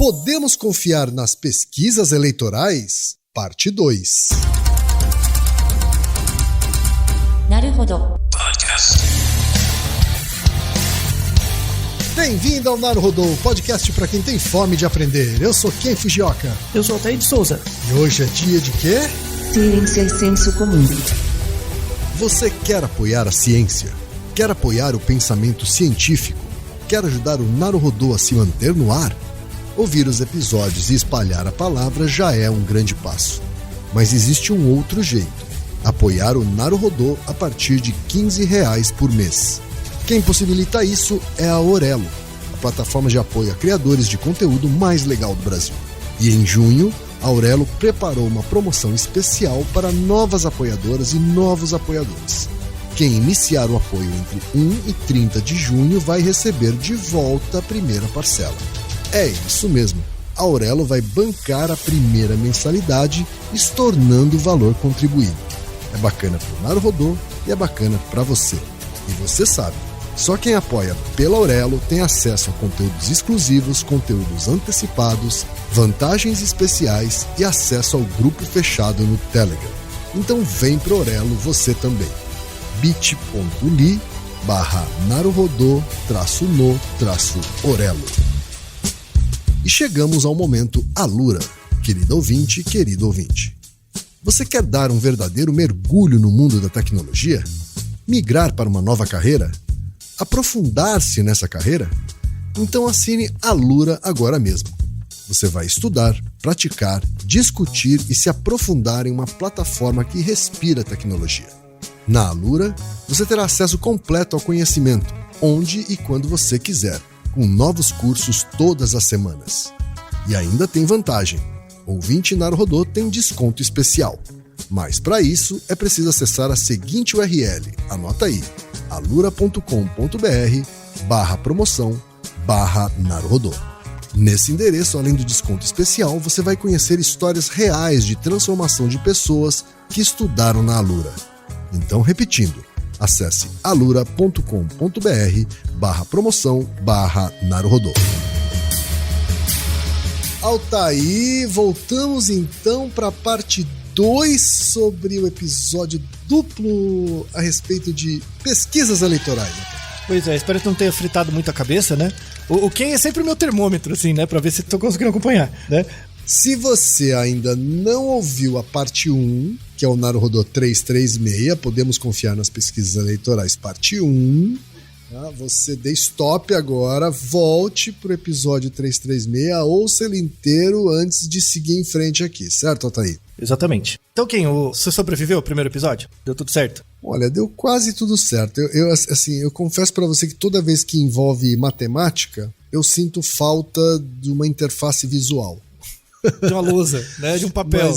Podemos confiar nas pesquisas eleitorais? Parte 2. Naruhodo. Bem-vindo ao Naruhodo, podcast para quem tem fome de aprender. Eu sou Ken Fujioka. Eu sou Altair de Souza. E hoje é dia de quê? Ciência e senso comum. Você quer apoiar a ciência? Quer apoiar o pensamento científico? Quer ajudar o Naruhodo a se manter no ar? Ouvir os episódios e espalhar a palavra já é um grande passo. Mas existe um outro jeito. Apoiar o Naruhodo a partir de R$15 por mês. Quem possibilita isso é a Orelo, a plataforma de apoio a criadores de conteúdo mais legal do Brasil. E em junho, a Orelo preparou uma promoção especial para novas apoiadoras e novos apoiadores. Quem iniciar o apoio entre 1 e 30 de junho vai receber de volta a primeira parcela. É isso mesmo, a Orelo vai bancar a primeira mensalidade, estornando o valor contribuído. É bacana para o Naruhodo e é bacana para você. E você sabe, só quem apoia pela Orelo tem acesso a conteúdos exclusivos, conteúdos antecipados, vantagens especiais e acesso ao grupo fechado no Telegram. Então vem pro Orelo você também. bit.ly/naruhodo-no-orelo. E chegamos ao momento Alura, querido ouvinte, querido ouvinte. Você quer dar um verdadeiro mergulho no mundo da tecnologia? Migrar para uma nova carreira? Aprofundar-se nessa carreira? Então assine Alura agora mesmo. Você vai estudar, praticar, discutir e se aprofundar em uma plataforma que respira tecnologia. Na Alura, você terá acesso completo ao conhecimento, onde e quando você quiser, com novos cursos todas as semanas. E ainda tem vantagem. Ouvinte Naruhodo tem desconto especial. Mas para isso é preciso acessar a seguinte URL, anota aí, alura.com.br/promoção/Naruhodo. Nesse endereço, além do desconto especial, você vai conhecer histórias reais de transformação de pessoas que estudaram na Alura. Então, repetindo, acesse alura.com.br/promoção/Naruhodo. Altair, voltamos então para a parte 2 sobre o episódio duplo a respeito de pesquisas eleitorais. Pois é, espero que não tenha fritado muito a cabeça, né? O Ken é sempre o meu termômetro, assim, né? Pra ver se tô conseguindo acompanhar, né? Se você ainda não ouviu a parte 1, que é o Naruhodo 336, Podemos Confiar nas Pesquisas Eleitorais, parte 1, tá? Você dê stop agora, volte pro episódio 336, ouça ele inteiro antes de seguir em frente aqui, certo, Altair? Exatamente. Então, Ken, você sobreviveu ao primeiro episódio? Deu tudo certo? Olha, deu quase tudo certo. Eu confesso pra você que toda vez que envolve matemática, eu sinto falta de uma interface visual. De uma lousa, né? De um papel.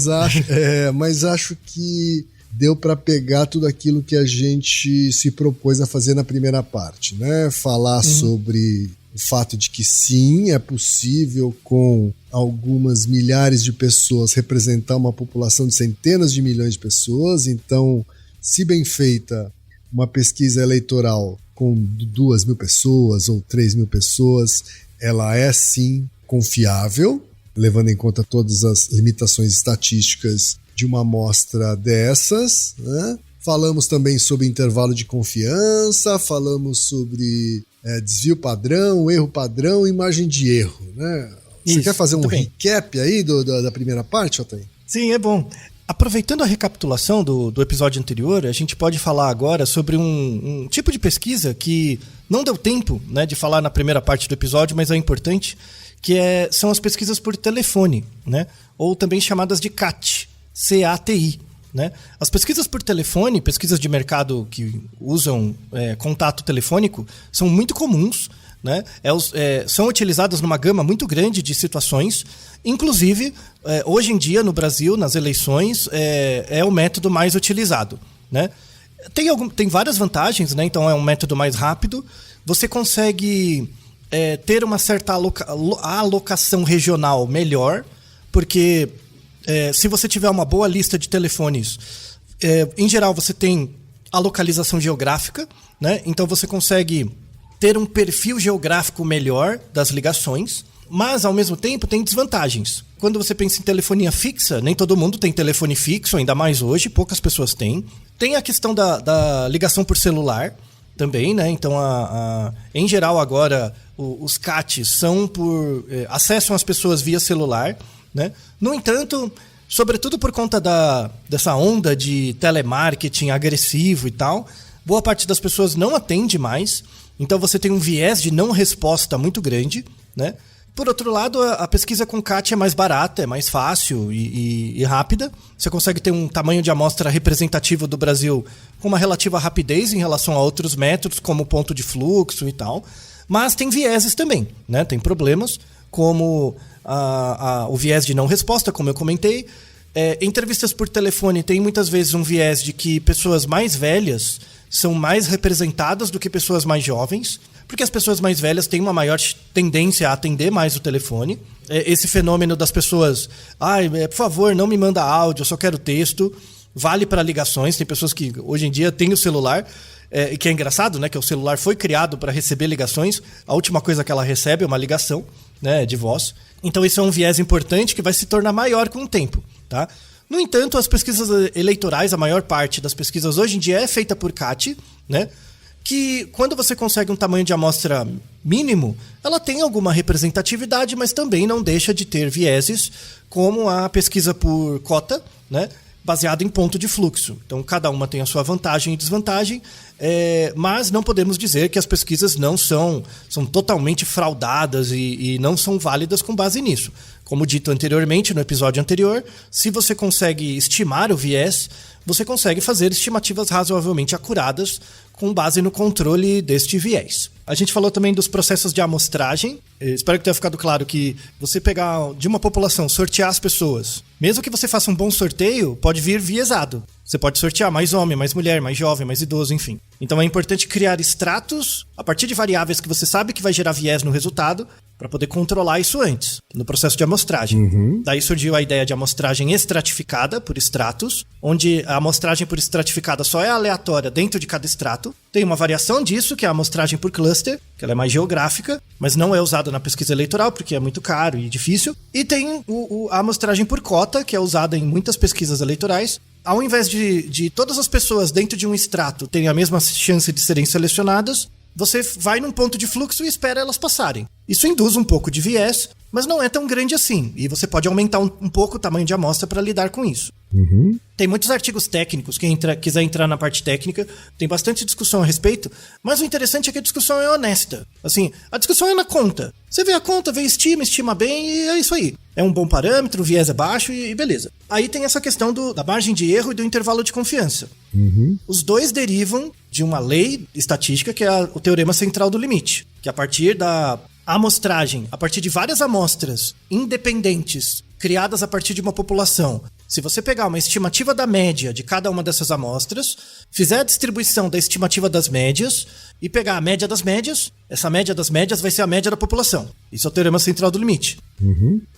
Mas acho que deu para pegar tudo aquilo que a gente se propôs a fazer na primeira parte, né? Falar sobre o fato de que sim, é possível com algumas milhares de pessoas representar uma população de centenas de milhões de pessoas. Então, se bem feita, uma pesquisa eleitoral com 2.000 pessoas ou 3.000 pessoas, ela é sim confiável, levando em conta todas as limitações estatísticas de uma amostra dessas, né? Falamos também sobre intervalo de confiança, falamos sobre desvio padrão, erro padrão e margem de erro, né? Você quer fazer um recap aí da primeira parte, Altair? Sim, é bom. Aproveitando a recapitulação do episódio anterior, a gente pode falar agora sobre um tipo de pesquisa que não deu tempo, né, de falar na primeira parte do episódio, mas é importante, que são as pesquisas por telefone, né, ou também chamadas de CATI, C-A-T-I. Né? As pesquisas por telefone, pesquisas de mercado que usam contato telefônico, são muito comuns, né? São utilizadas numa gama muito grande de situações. Inclusive, hoje em dia, no Brasil, nas eleições, é o método mais utilizado. Né? Tem várias vantagens, né? Então é um método mais rápido. Você consegue ter uma certa alocação regional melhor, porque se você tiver uma boa lista de telefones, em geral você tem a localização geográfica, né? Então você consegue ter um perfil geográfico melhor das ligações, Mas, ao mesmo tempo, tem desvantagens. Quando você pensa em telefonia fixa, nem todo mundo tem telefone fixo, ainda mais hoje, poucas pessoas têm. Tem a questão da ligação por celular também, né? Então, em geral, agora, os CATs são acessam as pessoas via celular, né? No entanto, sobretudo por conta dessa onda de telemarketing agressivo e tal, boa parte das pessoas não atende mais. Então, você tem um viés de não resposta muito grande, né? Por outro lado, a pesquisa com CAT é mais barata, é mais fácil e rápida. Você consegue ter um tamanho de amostra representativo do Brasil com uma relativa rapidez em relação a outros métodos, como ponto de fluxo e tal. Mas tem vieses também, né? Tem problemas, como o viés de não resposta, como eu comentei. Entrevistas por telefone tem muitas vezes um viés de que pessoas mais velhas são mais representadas do que pessoas mais jovens, porque as pessoas mais velhas têm uma maior tendência a atender mais o telefone. Esse fenômeno das pessoas, por favor, não me manda áudio, eu só quero texto, vale para ligações. Tem pessoas que hoje em dia têm o celular, e que é engraçado, né, que o celular foi criado para receber ligações, a última coisa que ela recebe é uma ligação, né, de voz. Então isso é um viés importante que vai se tornar maior com o tempo, tá? No entanto, as pesquisas eleitorais, a maior parte das pesquisas hoje em dia é feita por CAT, né? Que quando você consegue um tamanho de amostra mínimo, ela tem alguma representatividade, mas também não deixa de ter vieses, como a pesquisa por cota, né? Baseada em ponto de fluxo. Então, cada uma tem a sua vantagem e desvantagem, mas não podemos dizer que as pesquisas não são totalmente fraudadas e não são válidas com base nisso. Como dito anteriormente, no episódio anterior, se você consegue estimar o viés, você consegue fazer estimativas razoavelmente acuradas com base no controle deste viés. A gente falou também dos processos de amostragem. Espero que tenha ficado claro que você pegar de uma população, sortear as pessoas, mesmo que você faça um bom sorteio, pode vir viesado. Você pode sortear mais homem, mais mulher, mais jovem, mais idoso, enfim. Então é importante criar estratos a partir de variáveis que você sabe que vai gerar viés no resultado, para poder controlar isso antes, no processo de amostragem. Daí surgiu a ideia de amostragem estratificada por estratos, onde a amostragem por estratificada só é aleatória dentro de cada estrato. Tem uma variação disso, que é a amostragem por cluster, que ela é mais geográfica, mas não é usada na pesquisa eleitoral, porque é muito caro e difícil. E tem a amostragem por cota, que é usada em muitas pesquisas eleitorais. Ao invés de todas as pessoas dentro de um extrato terem a mesma chance de serem selecionadas, você vai num ponto de fluxo e espera elas passarem. Isso induz um pouco de viés, mas não é tão grande assim. E você pode aumentar um pouco o tamanho de amostra para lidar com isso. Tem muitos artigos técnicos, quem quiser entrar na parte técnica, tem bastante discussão a respeito, mas o interessante é que a discussão é honesta. Assim, a discussão é na conta. Você vê a conta, estima bem e é isso aí. É um bom parâmetro, o viés é baixo e beleza. Aí tem essa questão da margem de erro e do intervalo de confiança. Os dois derivam de uma lei estatística, que é o teorema central do limite, que a partir da amostragem, a partir de várias amostras independentes criadas a partir de uma população, se você pegar uma estimativa da média de cada uma dessas amostras, fizer a distribuição da estimativa das médias e pegar a média das médias, essa média das médias vai ser a média da população. Isso é o teorema central do limite.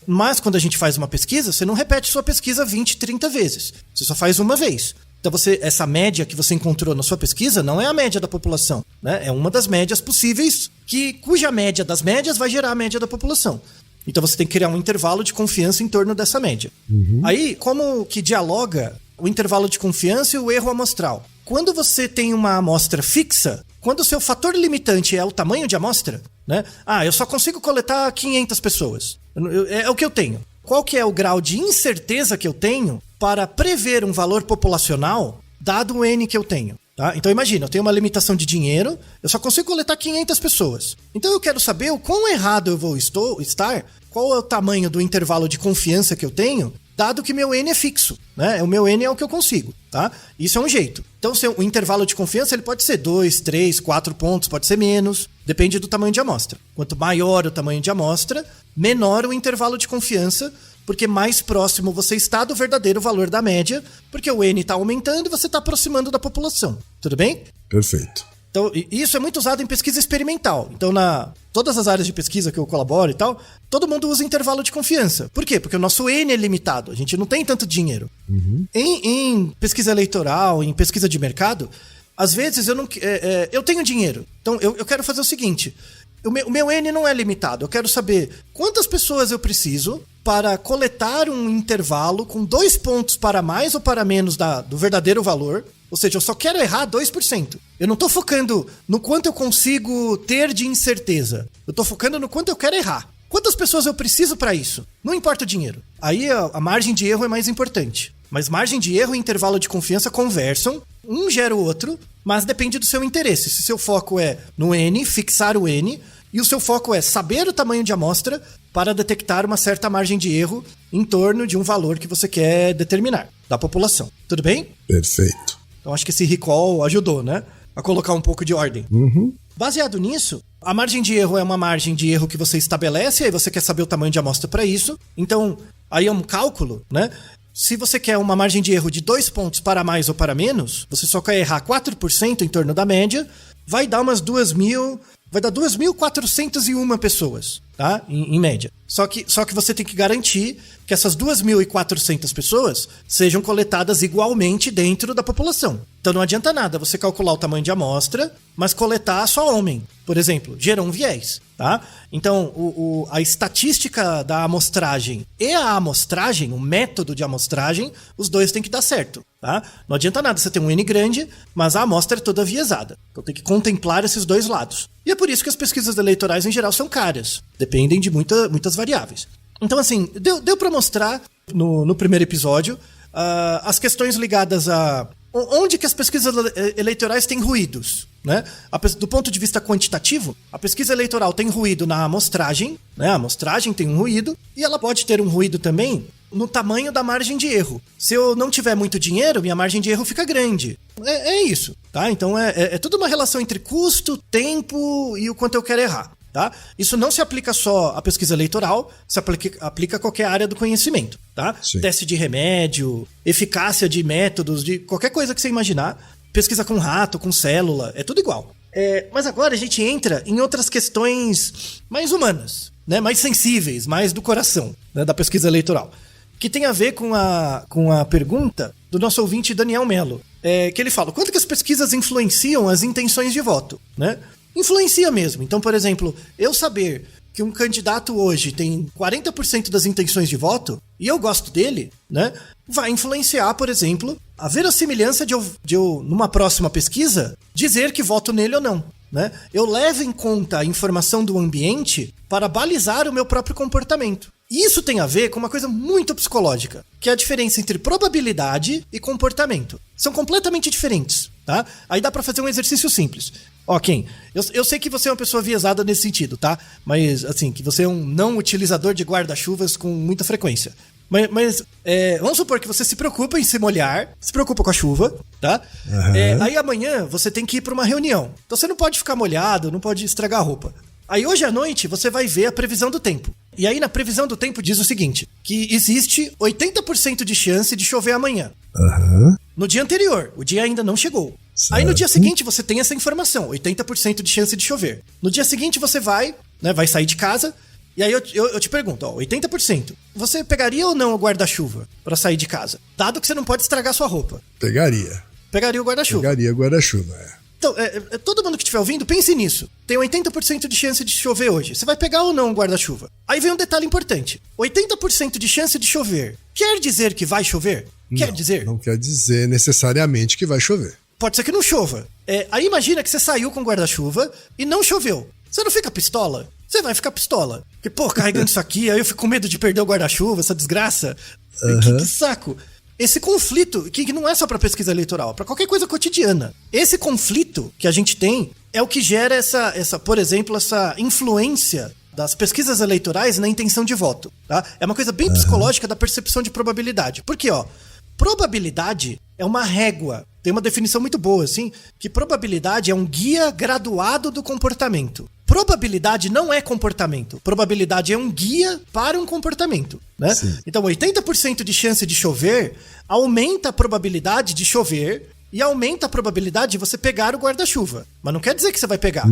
Mas quando a gente faz uma pesquisa, você não repete sua pesquisa 20, 30 vezes. Você só faz uma vez. Então essa média que você encontrou na sua pesquisa não é a média da população, né? É uma das médias possíveis, cuja média das médias vai gerar a média da população. Então você tem que criar um intervalo de confiança em torno dessa média. Aí, como que dialoga o intervalo de confiança e o erro amostral? Quando você tem uma amostra fixa, quando o seu fator limitante é o tamanho de amostra, né? Eu só consigo coletar 500 pessoas. É o que eu tenho. Qual que é o grau de incerteza que eu tenho para prever um valor populacional dado o N que eu tenho? Tá? Então imagina, eu tenho uma limitação de dinheiro, eu só consigo coletar 500 pessoas. Então eu quero saber o quão errado eu vou estar, qual é o tamanho do intervalo de confiança que eu tenho, dado que meu N é fixo, né? O meu N é o que eu consigo, tá? Isso é um jeito. Então o intervalo de confiança ele pode ser 2, 3, 4 pontos, pode ser menos, depende do tamanho de amostra. Quanto maior o tamanho de amostra, menor o intervalo de confiança, porque mais próximo você está do verdadeiro valor da média, porque o N está aumentando e você está aproximando da população. Tudo bem? Perfeito. Então, isso é muito usado em pesquisa experimental. Então, todas as áreas de pesquisa que eu colaboro e tal, todo mundo usa intervalo de confiança. Por quê? Porque o nosso N é limitado, a gente não tem tanto dinheiro. Em pesquisa eleitoral, em pesquisa de mercado, às vezes eu tenho dinheiro. Então, eu quero fazer o seguinte: o meu N não é limitado. Eu quero saber quantas pessoas eu preciso para coletar um intervalo com 2 pontos para mais ou para menos do verdadeiro valor. Ou seja, eu só quero errar 2%. Eu não estou focando no quanto eu consigo ter de incerteza. Eu estou focando no quanto eu quero errar. Quantas pessoas eu preciso para isso? Não importa o dinheiro. Aí a margem de erro é mais importante. Mas margem de erro e intervalo de confiança conversam. Um gera o outro, mas depende do seu interesse. Se seu foco é no N, fixar o N, e o seu foco é saber o tamanho de amostra para detectar uma certa margem de erro em torno de um valor que você quer determinar da população. Tudo bem? Perfeito. Então acho que esse recall ajudou, né? A colocar um pouco de ordem. Uhum. Baseado nisso, a margem de erro é uma margem de erro que você estabelece, aí você quer saber o tamanho de amostra para isso. Então, aí é um cálculo, né? Se você quer uma margem de erro de 2 pontos para mais ou para menos, você só quer errar 4% em torno da média, vai dar umas 2.401 pessoas, tá? Em média. Só que você tem que garantir que essas 2.400 pessoas sejam coletadas igualmente dentro da população. Então não adianta nada você calcular o tamanho de amostra, mas coletar só homem, por exemplo, gerou um viés, tá? Então a estatística da amostragem e a amostragem, o método de amostragem, os dois têm que dar certo, tá? Não adianta nada você ter um N grande, mas a amostra é toda viesada. Então tem que contemplar esses dois lados. E é por isso que as pesquisas eleitorais em geral são caras, dependem de muitas variáveis. Então, assim, deu para mostrar no primeiro episódio as questões ligadas a onde que as pesquisas eleitorais têm ruídos, né? Do ponto de vista quantitativo, a pesquisa eleitoral tem ruído na amostragem, né? A amostragem tem um ruído, e ela pode ter um ruído também no tamanho da margem de erro. Se eu não tiver muito dinheiro, minha margem de erro fica grande. É isso, tá? Então é tudo uma relação entre custo, tempo e o quanto eu quero errar. Tá? Isso não se aplica só à pesquisa eleitoral, se aplica a qualquer área do conhecimento. Tá? Teste de remédio, eficácia de métodos, de qualquer coisa que você imaginar. Pesquisa com rato, com célula, é tudo igual. Mas agora a gente entra em outras questões mais humanas, né? Mais sensíveis, mais do coração, né? Da pesquisa eleitoral. Que tem a ver com a pergunta do nosso ouvinte Daniel Melo. Que ele fala, quanto que as pesquisas influenciam as intenções de voto, né? Influencia mesmo. Então, por exemplo, eu saber que um candidato hoje tem 40% das intenções de voto, e eu gosto dele, né? Vai influenciar, por exemplo, a verossimilhança de eu, numa próxima pesquisa, dizer que voto nele ou não, né? Eu levo em conta a informação do ambiente para balizar o meu próprio comportamento. E isso tem a ver com uma coisa muito psicológica, que é a diferença entre probabilidade e comportamento. São completamente diferentes, tá? Aí dá pra fazer um exercício simples. Ó, Ken, eu sei que você é uma pessoa viesada nesse sentido, tá? Mas, assim, que você é um não utilizador de guarda-chuvas com muita frequência. Mas vamos supor que você se preocupa em se molhar, se preocupa com a chuva, tá? Uhum. Aí amanhã você tem que ir pra uma reunião. Então você não pode ficar molhado, não pode estragar a roupa. Aí hoje à noite você vai ver a previsão do tempo. E aí na previsão do tempo diz o seguinte, que existe 80% de chance de chover amanhã. Uhum. No dia anterior, o dia ainda não chegou. Certo. Aí no dia seguinte você tem essa informação, 80% de chance de chover. No dia seguinte você vai sair de casa, e aí eu te pergunto, 80%. Você pegaria ou não o guarda-chuva pra sair de casa? Dado que você não pode estragar sua roupa. Pegaria. Pegaria o guarda-chuva. Pegaria o guarda-chuva, Então, todo mundo que estiver ouvindo, pense nisso. Tem 80% de chance de chover hoje. Você vai pegar ou não o guarda-chuva? Aí vem um detalhe importante. 80% de chance de chover. Quer dizer que vai chover? Quer dizer? Não quer dizer necessariamente que vai chover. Pode ser que não chova. Aí imagina que você saiu com guarda-chuva e não choveu. Você não fica pistola? Você vai ficar pistola. Porque, carregando isso aqui, aí eu fico com medo de perder o guarda-chuva, essa desgraça. Uhum. Que saco. Esse conflito, que não é só para pesquisa eleitoral, para qualquer coisa cotidiana. Esse conflito que a gente tem é o que gera por exemplo, essa influência das pesquisas eleitorais na intenção de voto. Tá? É uma coisa bem psicológica da percepção de probabilidade. Porque, probabilidade é uma régua. Tem uma definição muito boa, assim, que probabilidade é um guia graduado do comportamento. Probabilidade não é comportamento. Probabilidade é um guia para um comportamento, né? Sim. Então, 80% de chance de chover aumenta a probabilidade de chover e aumenta a probabilidade de você pegar o guarda-chuva. Mas não quer dizer que você vai pegar,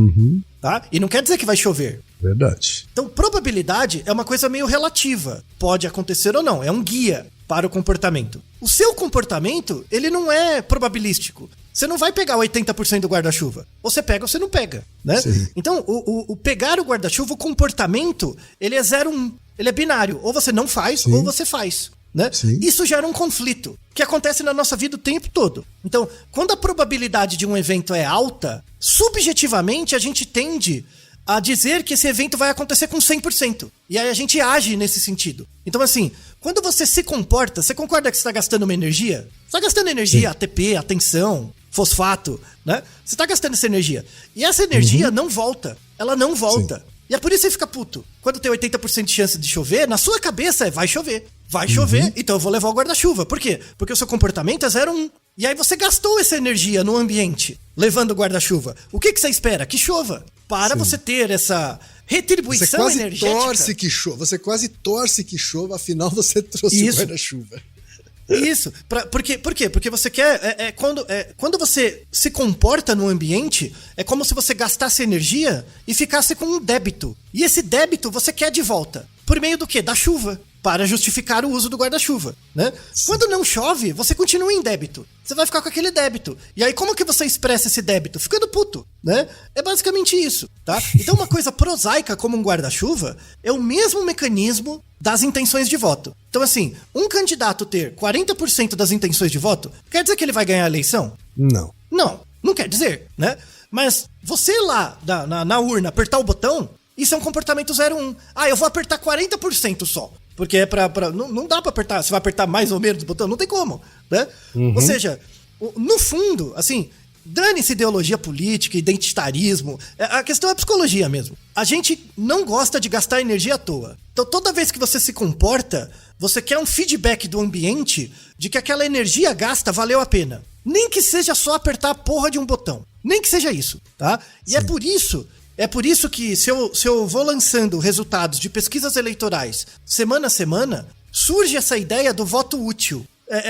tá? E não quer dizer que vai chover. Verdade. Então, probabilidade é uma coisa meio relativa. Pode acontecer ou não. É um guia para o comportamento. O seu comportamento, ele não é probabilístico. você não vai pegar 80% do guarda-chuva. Ou você pega ou você não pega, né? Sim. Então, o pegar o guarda-chuva, o comportamento, ele é 0-1. Ele é binário. Ou você não faz, Sim. ou você faz, né? Sim. Isso gera um conflito que acontece na nossa vida o tempo todo. Então, quando a probabilidade de um evento é alta, subjetivamente a gente tende a dizer que esse evento vai acontecer com 100%. E aí a gente age nesse sentido. Então, assim, quando você se comporta, você concorda que você está gastando uma energia? Você está gastando energia, Sim. ATP, atenção, fosfato, né? Você está gastando essa energia. E essa energia não volta. Ela não volta. Sim. E é por isso que você fica puto. Quando tem 80% de chance de chover, na sua cabeça é vai chover. Vai chover, então eu vou levar o guarda-chuva. Por quê? Porque o seu comportamento é 0-1. E aí você gastou essa energia no ambiente, levando o guarda-chuva. O que você espera? Que chova. Para você ter essa retribuição energética. Você quase torce que chova, afinal você trouxe o guarda-chuva. Isso. Por quê? Porque você quer... Quando você se comporta no ambiente, é como se você gastasse energia e ficasse com um débito. E esse débito você quer de volta. Por meio do quê? Da chuva. Para justificar o uso do guarda-chuva, né? Quando não chove, você continua em débito. Você vai ficar com aquele débito. E aí, como que você expressa esse débito? Ficando puto, né? É basicamente isso, tá? Então, uma coisa prosaica como um guarda-chuva é o mesmo mecanismo das intenções de voto. Então, assim, um candidato ter 40% das intenções de voto, quer dizer que ele vai ganhar a eleição? Não. Não quer dizer, né? Mas você lá na urna apertar o botão, isso é um comportamento 0-1. Ah, eu vou apertar 40% só. Porque é não dá pra apertar. Você vai apertar mais ou menos o botão? Não tem como, né? Ou seja, no fundo, assim, dane-se ideologia política, identitarismo. A questão é a psicologia mesmo. A gente não gosta de gastar energia à toa. Então, toda vez que você se comporta, você quer um feedback do ambiente de que aquela energia gasta valeu a pena. Nem que seja só apertar a porra de um botão. Nem que seja isso, tá? E sim. É por isso que se eu vou lançando resultados de pesquisas eleitorais semana a semana, surge essa ideia do voto útil.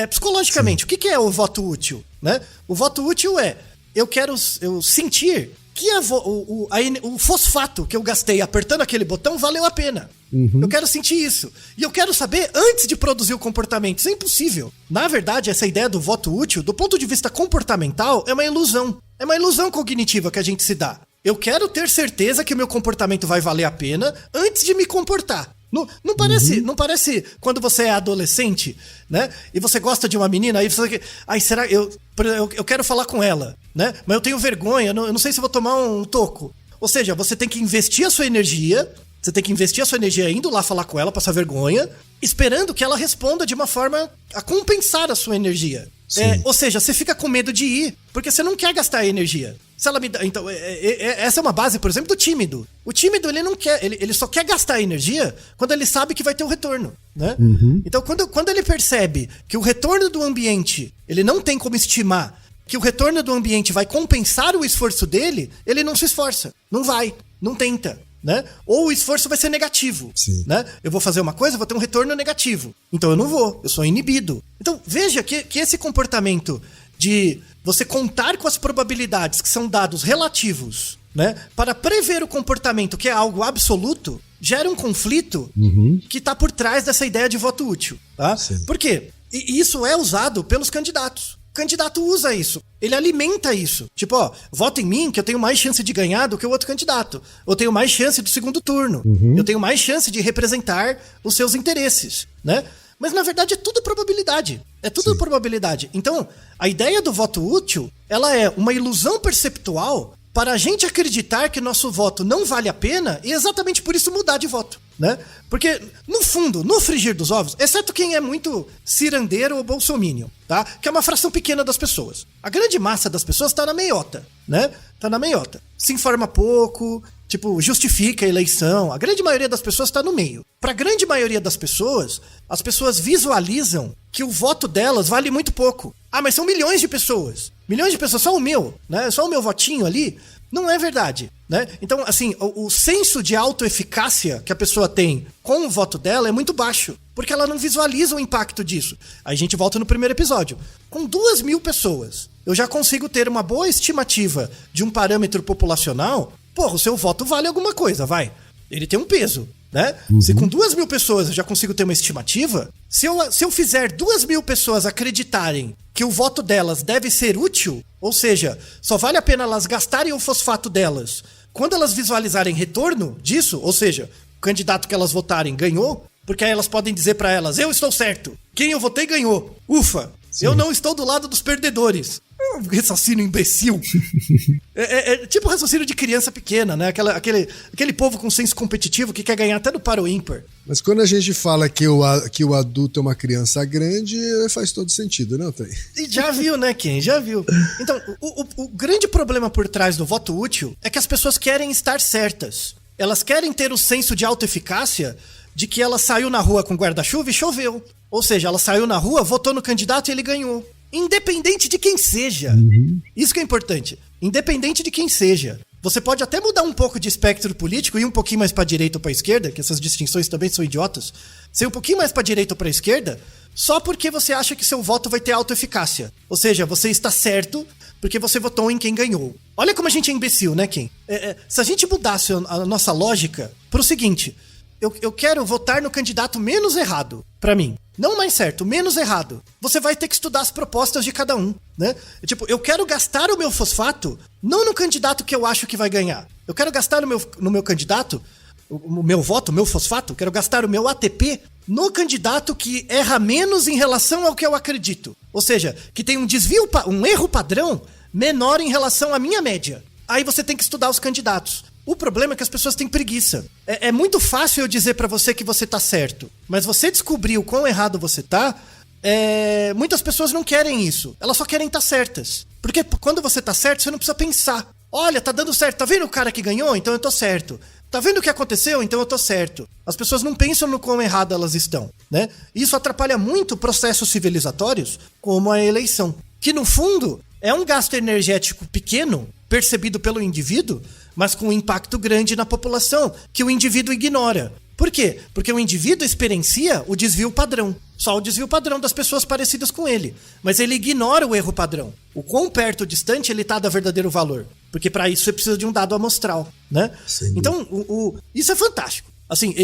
Psicologicamente, sim. O que é o voto útil? Né? O voto útil é, eu sentir que o fosfato que eu gastei apertando aquele botão valeu a pena. Eu quero sentir isso. E eu quero saber antes de produzir o comportamento. Isso é impossível. Na verdade, essa ideia do voto útil, do ponto de vista comportamental, é uma ilusão. É uma ilusão cognitiva que a gente se dá. Eu quero ter certeza que o meu comportamento vai valer a pena antes de me comportar. Não parece quando você é adolescente, né? E você gosta de uma menina, aí você... será eu quero falar com ela, né? Mas eu tenho vergonha, eu não sei se vou tomar um toco. Ou seja, você tem que investir a sua energia... Você tem que investir a sua energia indo lá falar com ela, passar vergonha, esperando que ela responda de uma forma a compensar a sua energia. Ou seja, você fica com medo de ir, porque você não quer gastar energia. Se ela me dá, então, essa é uma base, por exemplo, do tímido. O tímido, ele não quer, ele só quer gastar energia quando ele sabe que vai ter um retorno, né? Então, quando ele percebe que o retorno do ambiente, ele não tem como estimar que o retorno do ambiente vai compensar o esforço dele, ele não se esforça, não tenta. Né? Ou o esforço vai ser negativo, né? Eu vou fazer uma coisa, vou ter um retorno negativo. Então eu não vou, eu sou inibido. Então veja que esse comportamento de você contar com as probabilidades, que são dados relativos, né, para prever o comportamento, que é algo absoluto, gera um conflito que está por trás dessa ideia de voto útil, tá? Por quê? E isso é usado pelos candidatos. O candidato usa isso, ele alimenta isso. Tipo, vota em mim que eu tenho mais chance de ganhar do que o outro candidato. Eu tenho mais chance do segundo turno. Eu tenho mais chance de representar os seus interesses, né? Mas na verdade é tudo probabilidade. É tudo probabilidade. Então, a ideia do voto útil, ela é uma ilusão perceptual para a gente acreditar que nosso voto não vale a pena e exatamente por isso mudar de voto, né? Porque, no fundo, no frigir dos ovos, exceto quem é muito cirandeiro ou bolsominion, tá? Que é uma fração pequena das pessoas. A grande massa das pessoas tá na meiota, né? Tá na meiota. Se informa pouco, justifica a eleição. A grande maioria das pessoas tá no meio. Pra grande maioria das pessoas, as pessoas visualizam que o voto delas vale muito pouco. Ah, mas são milhões de pessoas. Milhões de pessoas, só o meu, né? Só o meu votinho ali. Não é verdade, né? Então, assim, o senso de autoeficácia que a pessoa tem com o voto dela é muito baixo, porque ela não visualiza o impacto disso. Aí a gente volta no primeiro episódio. Com 2.000 pessoas, eu já consigo ter uma boa estimativa de um parâmetro populacional. Porra, o seu voto vale alguma coisa, vai. Ele tem um peso, né? Se com 2.000 pessoas eu já consigo ter uma estimativa, se eu fizer 2.000 pessoas acreditarem que o voto delas deve ser útil, ou seja, só vale a pena elas gastarem o fosfato delas quando elas visualizarem retorno disso, ou seja, o candidato que elas votarem ganhou, porque aí elas podem dizer pra elas, eu estou certo, quem eu votei ganhou, ufa, eu não estou do lado dos perdedores. Um raciocínio imbecil. É tipo raciocínio de criança pequena, né? Aquele povo com senso competitivo que quer ganhar até do par ou ímpar. Mas quando a gente fala que o adulto é uma criança grande, faz todo sentido, não tem? E já viu, né, Ken? Já viu. Então, o grande problema por trás do voto útil é que as pessoas querem estar certas. Elas querem ter o senso de autoeficácia de que ela saiu na rua com guarda-chuva e choveu. Ou seja, ela saiu na rua, votou no candidato e ele ganhou. Independente de quem seja. Isso que é importante. Independente de quem seja. Você pode até mudar um pouco de espectro político e ir um pouquinho mais pra direita ou pra esquerda, que essas distinções também são idiotas. Ser um pouquinho mais pra direita ou pra esquerda, só porque você acha que seu voto vai ter autoeficácia. Ou seja, você está certo porque você votou em quem ganhou. Olha como a gente é imbecil, né, Ken? Se a gente mudasse a nossa lógica pro seguinte... Eu quero votar no candidato menos errado, pra mim. Não mais certo, menos errado. Você vai ter que estudar as propostas de cada um, né? Tipo, eu quero gastar o meu fosfato não no candidato que eu acho que vai ganhar. Eu quero gastar no meu candidato, o meu voto, o meu fosfato, eu quero gastar o meu ATP no candidato que erra menos em relação ao que eu acredito. Ou seja, que tem um erro padrão menor em relação à minha média. Aí você tem que estudar os candidatos. O problema é que as pessoas têm preguiça. É muito fácil eu dizer pra você que você tá certo, mas você descobrir o quão errado você tá, muitas pessoas não querem isso. Elas só querem estar certas. Porque quando você tá certo, você não precisa pensar. Olha, tá dando certo. Tá vendo o cara que ganhou? Então eu tô certo. Tá vendo o que aconteceu? Então eu tô certo. As pessoas não pensam no quão errado elas estão, né? Isso atrapalha muito processos civilizatórios, como a eleição. Que no fundo é um gasto energético pequeno, percebido pelo indivíduo, mas com um impacto grande na população, que o indivíduo ignora. Por quê? Porque o indivíduo experiencia o desvio padrão. Só o desvio padrão das pessoas parecidas com ele. Mas ele ignora o erro padrão. O quão perto ou distante ele está do verdadeiro valor. Porque para isso você precisa de um dado amostral, né? Sim. Então, isso é fantástico. Assim,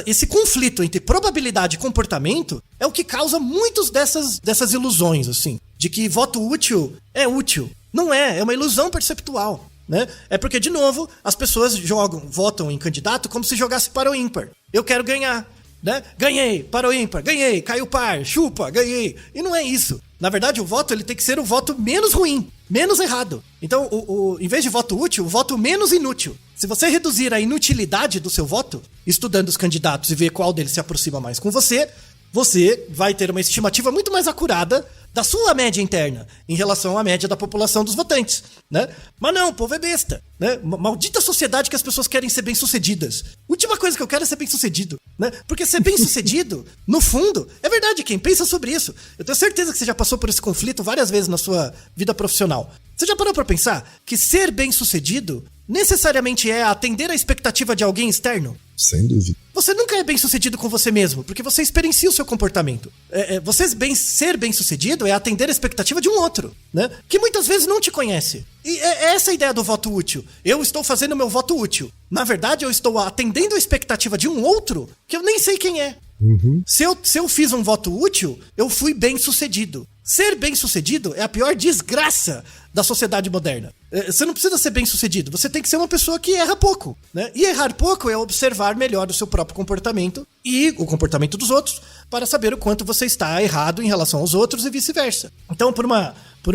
esse conflito entre probabilidade e comportamento é o que causa muitas dessas ilusões, assim. De que voto útil é útil. Não é uma ilusão perceptual. Né? É porque, de novo, as pessoas votam em candidato como se jogasse para o ímpar. Eu quero ganhar, né? Ganhei, para o ímpar, ganhei, caiu par, chupa, ganhei. E não é isso. Na verdade, o voto ele tem que ser o voto menos ruim, menos errado. Então, em vez de voto útil, o voto menos inútil. Se você reduzir a inutilidade do seu voto, estudando os candidatos e ver qual deles se aproxima mais com você vai ter uma estimativa muito mais acurada da sua média interna em relação à média da população dos votantes, né? Mas não, o povo é besta, né? Maldita sociedade que as pessoas querem ser bem-sucedidas. Última coisa que eu quero é ser bem-sucedido, né? Porque ser bem-sucedido, no fundo, é verdade, quem pensa sobre isso. Eu tenho certeza que você já passou por esse conflito várias vezes na sua vida profissional. Você já parou pra pensar que ser bem-sucedido necessariamente é atender a expectativa de alguém externo? Sem dúvida. Você nunca é bem-sucedido com você mesmo, porque você experiencia o seu comportamento. Ser bem-sucedido é atender a expectativa de um outro, né? Que muitas vezes não te conhece. E é essa a ideia do voto útil. Eu estou fazendo o meu voto útil. Na verdade, eu estou atendendo a expectativa de um outro que eu nem sei quem é. Uhum. Se eu fiz um voto útil, eu fui bem-sucedido. Ser bem-sucedido é a pior desgraça da sociedade moderna. Você não precisa ser bem-sucedido, você tem que ser uma pessoa que erra pouco, né? E errar pouco é observar melhor o seu próprio comportamento e o comportamento dos outros para saber o quanto você está errado em relação aos outros e vice-versa. Então, por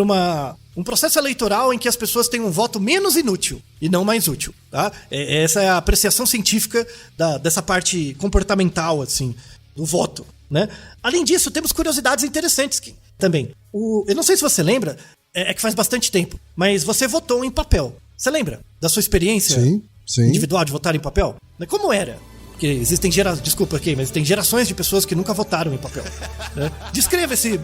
um processo eleitoral em que as pessoas têm um voto menos inútil e não mais útil, tá? Essa é a apreciação científica dessa parte comportamental, assim, do voto, né? Além disso, temos curiosidades interessantes também. Eu não sei se você lembra, é que faz bastante tempo, mas você votou em papel. Você lembra da sua experiência individual de votar em papel? Como era? Porque existem desculpa aqui, mas tem gerações de pessoas que nunca votaram em papel, né? Descreva essa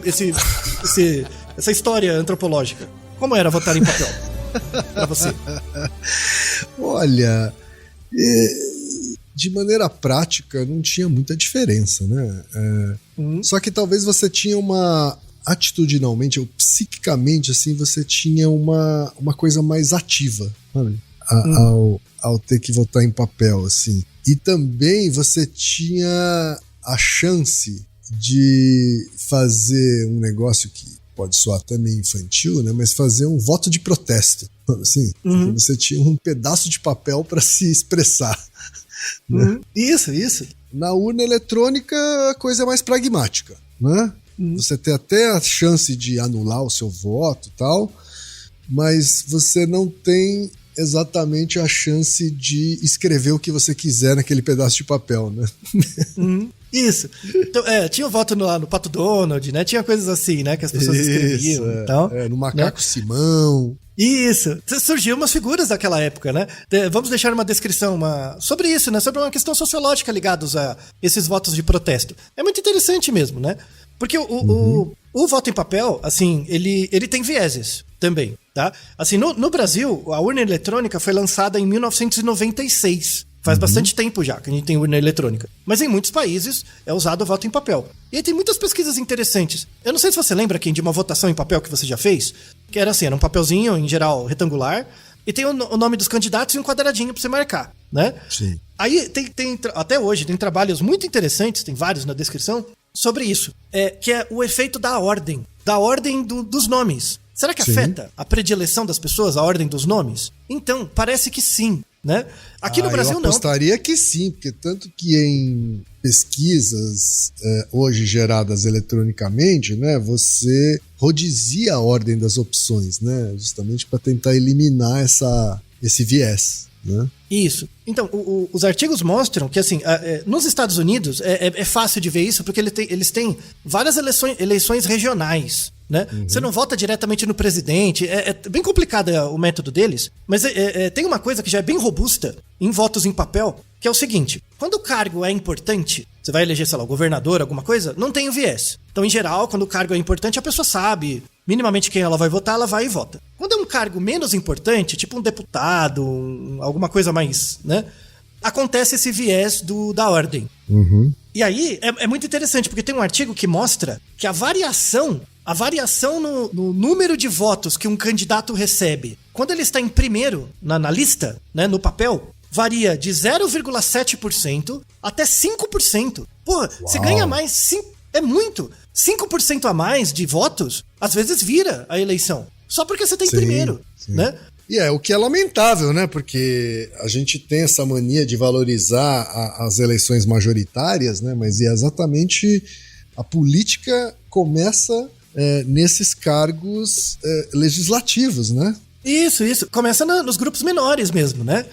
história antropológica. Como era votar em papel pra você? Olha, de maneira prática não tinha muita diferença, né? Só que talvez você tinha atitudinalmente ou psiquicamente, assim, você tinha uma coisa mais ativa, sabe? Ao ter que votar em papel, assim. E também você tinha a chance de fazer um negócio que pode soar até meio infantil, né? Mas fazer um voto de protesto. Assim, você tinha um pedaço de papel para se expressar. Né? Isso. Na urna eletrônica, a coisa é mais pragmática, né? Você tem até a chance de anular o seu voto e tal, mas você não tem exatamente a chance de escrever o que você quiser naquele pedaço de papel, né? Isso. Então, tinha o voto no Pato Donald, né? Tinha coisas assim, né? Que as pessoas escreviam e tal. No Macaco, né? Simão. Isso. Surgiu umas figuras daquela época, né? Vamos deixar uma descrição sobre isso, né? Sobre uma questão sociológica ligados a esses votos de protesto. É muito interessante mesmo, né? Porque o voto em papel, assim, ele tem vieses também, tá? Assim, no Brasil, a urna eletrônica foi lançada em 1996. Faz bastante tempo já que a gente tem urna eletrônica. Mas em muitos países é usado o voto em papel. E aí tem muitas pesquisas interessantes. Eu não sei se você lembra, Kim, de uma votação em papel que você já fez, que era assim, era um papelzinho, em geral, retangular, e tem o nome dos candidatos e um quadradinho pra você marcar, né? Sim. Aí até hoje, tem trabalhos muito interessantes, tem vários na descrição, sobre isso. Que é o efeito da ordem dos nomes. Será que afeta a predileção das pessoas, a ordem dos nomes? Então, parece que sim, né? Aqui no Brasil, não. Eu apostaria que sim, porque tanto que em pesquisas hoje geradas eletronicamente, né, você rodizia a ordem das opções, né, justamente para tentar eliminar esse viés. Né? Isso. Então, os artigos mostram que, assim, nos Estados Unidos é fácil de ver isso, porque eles têm várias eleições regionais, né? Você não vota diretamente no presidente, é bem complicado o método deles, mas tem uma coisa que já é bem robusta em votos em papel, que é o seguinte: quando o cargo é importante, você vai eleger, sei lá, o governador, alguma coisa, não tem o viés. Então, em geral, quando o cargo é importante, a pessoa sabe minimamente quem ela vai votar, ela vai e vota. Quando é um cargo menos importante, tipo um deputado, alguma coisa mais, né? Acontece esse viés da ordem. E aí, é muito interessante, porque tem um artigo que mostra que a variação no número de votos que um candidato recebe, quando ele está em primeiro na lista, né, no papel, varia de 0,7% até 5%. Pô, você ganha mais, é muito. 5% a mais de votos, às vezes vira a eleição. Só porque você tem primeiro, né? E o que é lamentável, né? Porque a gente tem essa mania de valorizar as eleições majoritárias, né? Mas exatamente a política começa nesses cargos legislativos, né? Isso. Começa nos grupos menores mesmo, né?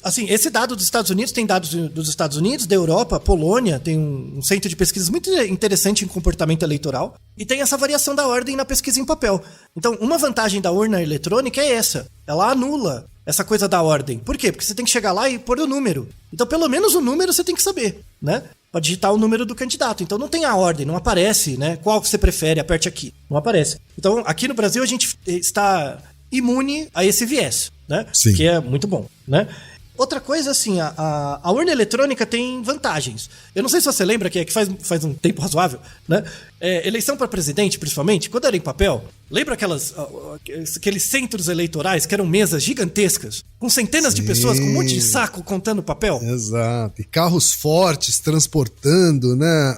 Assim, esse dado dos Estados Unidos, tem dados dos Estados Unidos, da Europa, Polônia, tem um centro de pesquisas muito interessante em comportamento eleitoral, e tem essa variação da ordem na pesquisa em papel. Então, uma vantagem da urna eletrônica é essa, ela anula essa coisa da ordem. Por quê? Porque você tem que chegar lá e pôr o número. Então, pelo menos o número você tem que saber, né? Pra digitar o número do candidato. Então, não tem a ordem, não aparece, né? Qual você prefere, aperte aqui. Não aparece. Então, aqui no Brasil, a gente está imune a esse viés, né? Sim. Que é muito bom, né? Outra coisa, assim, a urna eletrônica tem vantagens. Eu não sei se você lembra que faz um tempo razoável, né? Eleição para presidente, principalmente, quando era em papel, lembra aqueles centros eleitorais que eram mesas gigantescas, com centenas de pessoas, com um monte de saco contando papel? Exato. E carros fortes transportando, né,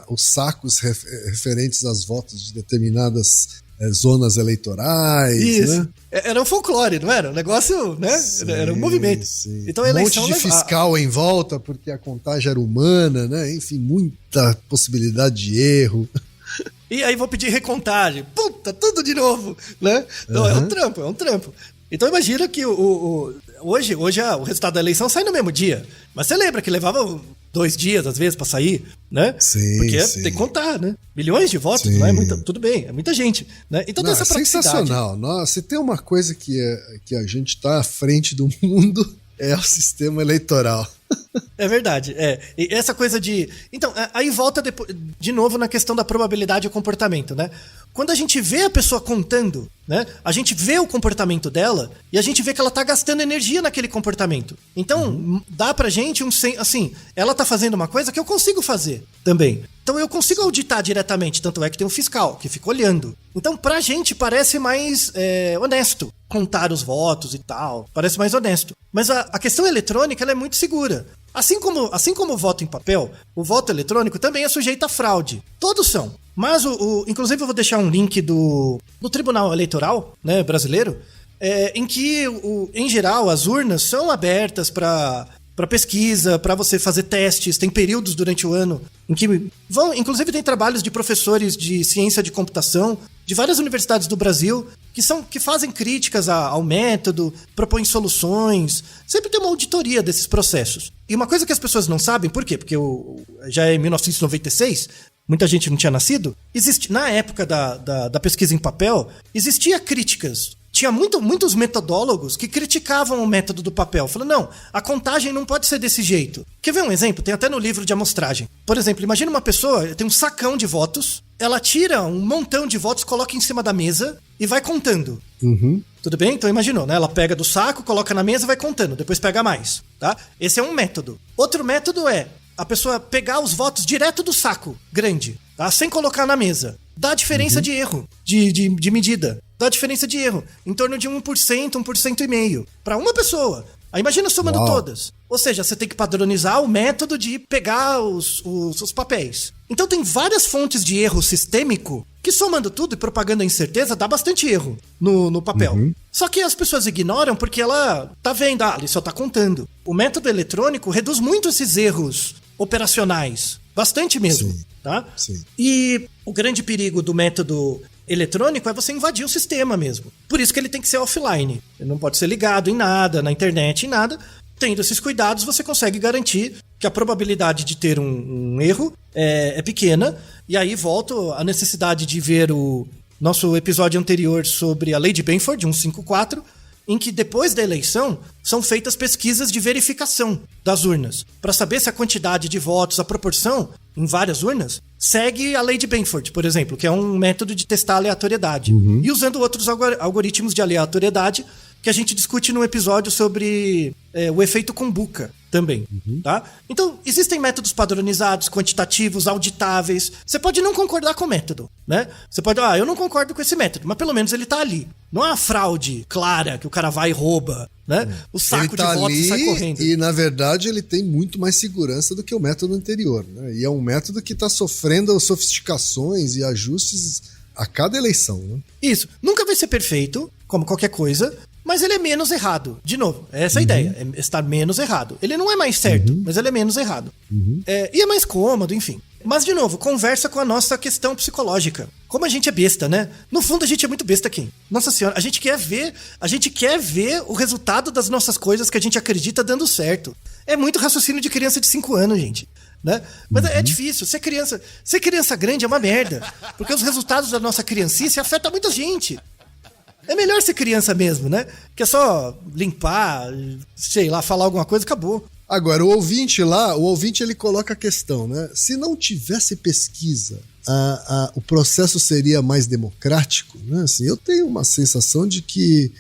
os sacos referentes aos votos de determinadas zonas eleitorais. Isso. Né? Era um folclore, não era? Um negócio, né? Era um movimento. Sim. Então, a eleição monte de fiscal em volta, porque a contagem era humana, né? Enfim, muita possibilidade de erro. E aí vou pedir recontagem. Puta, tudo de novo, né? Então, é um trampo. Então imagina que hoje o resultado da eleição sai no mesmo dia. Mas você lembra que levava 2 dias, às vezes, pra sair, né? Sim, porque sim. tem que contar, né? Milhões de votos, não é muita, tudo bem, é muita gente, né? Então tem essa praticidade. Sensacional. Nossa, se tem uma coisa que a gente tá à frente do mundo, é o sistema eleitoral. É verdade, E essa coisa de... Então, aí volta de novo na questão da probabilidade e comportamento, né? Quando a gente vê a pessoa contando, né? A gente vê o comportamento dela e a gente vê que ela tá gastando energia naquele comportamento. Então, dá pra gente assim, ela tá fazendo uma coisa que eu consigo fazer também. Então eu consigo auditar diretamente, tanto é que tem um fiscal que fica olhando. Então, pra gente parece mais honesto contar os votos e tal. Parece mais honesto. Mas a questão eletrônica, ela é muito segura. Assim como o voto em papel, o voto eletrônico também é sujeito a fraude. Todos são. Mas, inclusive, eu vou deixar um link do Tribunal Eleitoral, né, brasileiro, em que, em geral, as urnas são abertas para pesquisa, para você fazer testes. Tem períodos durante o ano em que vão... Inclusive, tem trabalhos de professores de ciência de computação de várias universidades do Brasil que fazem críticas ao método, propõem soluções. Sempre tem uma auditoria desses processos. E uma coisa que as pessoas não sabem, por quê? Porque já é 1996, muita gente não tinha nascido. Na época da pesquisa em papel, existia críticas. Tinha muitos metodólogos que criticavam o método do papel. Falando, não, a contagem não pode ser desse jeito. Quer ver um exemplo? Tem até no livro de amostragem. Por exemplo, imagina uma pessoa, tem um sacão de votos, ela tira um montão de votos, coloca em cima da mesa e vai contando. Uhum. Tudo bem? Então imaginou, né? Ela pega do saco, coloca na mesa e vai contando, depois pega mais, tá? Esse é um método. Outro método é a pessoa pegar os votos direto do saco grande, tá? Sem colocar na mesa. Dá diferença de erro, de medida. Dá diferença de erro, em torno de 1%, 1,5% para uma pessoa. Aí imagina somando todas. Ou seja, você tem que padronizar o método de pegar os papéis. Então tem várias fontes de erro sistêmico que, somando tudo e propagando a incerteza, dá bastante erro no papel. Uhum. Só que as pessoas ignoram porque ela tá vendo, ele só tá contando. O método eletrônico reduz muito esses erros operacionais. Bastante mesmo. Sim. Tá? Sim. E o grande perigo do método eletrônico é você invadir o sistema mesmo. Por isso que ele tem que ser offline. Ele não pode ser ligado em nada, na internet, em nada. Tendo esses cuidados, você consegue garantir que a probabilidade de ter um erro é pequena. E aí volto à necessidade de ver o nosso episódio anterior sobre a Lei de Benford, 154, em que depois da eleição são feitas pesquisas de verificação das urnas, para saber se a quantidade de votos, a proporção em várias urnas, segue a Lei de Benford, por exemplo, que é um método de testar a aleatoriedade. Uhum. E usando outros algoritmos de aleatoriedade que a gente discute num episódio sobre o efeito Kombucha também, tá? Então, existem métodos padronizados, quantitativos, auditáveis. Você pode não concordar com o método, né? Você pode, eu não concordo com esse método, mas pelo menos ele tá ali. Não é uma fraude clara que o cara vai e rouba, né? O saco de votos e sai correndo. E, na verdade, ele tem muito mais segurança do que o método anterior, né? E é um método que tá sofrendo sofisticações e ajustes a cada eleição, né? Isso. Nunca vai ser perfeito, como qualquer coisa, mas ele é menos errado. De novo, essa é a ideia. É estar menos errado. Ele não é mais certo, mas ele é menos errado. E é mais cômodo, enfim. Mas, de novo, conversa com a nossa questão psicológica. Como a gente é besta, né? No fundo, a gente é muito besta aqui. Nossa Senhora, a gente quer ver o resultado das nossas coisas que a gente acredita dando certo. É muito raciocínio de criança de 5 anos, gente. Né? Mas é difícil. Ser criança grande é uma merda. Porque os resultados da nossa criancice afetam muita gente. É melhor ser criança mesmo, né? Que é só limpar, sei lá, falar alguma coisa, acabou. Agora, o ouvinte ele coloca a questão, né? Se não tivesse pesquisa, o processo seria mais democrático, né? Assim, eu tenho uma sensação de que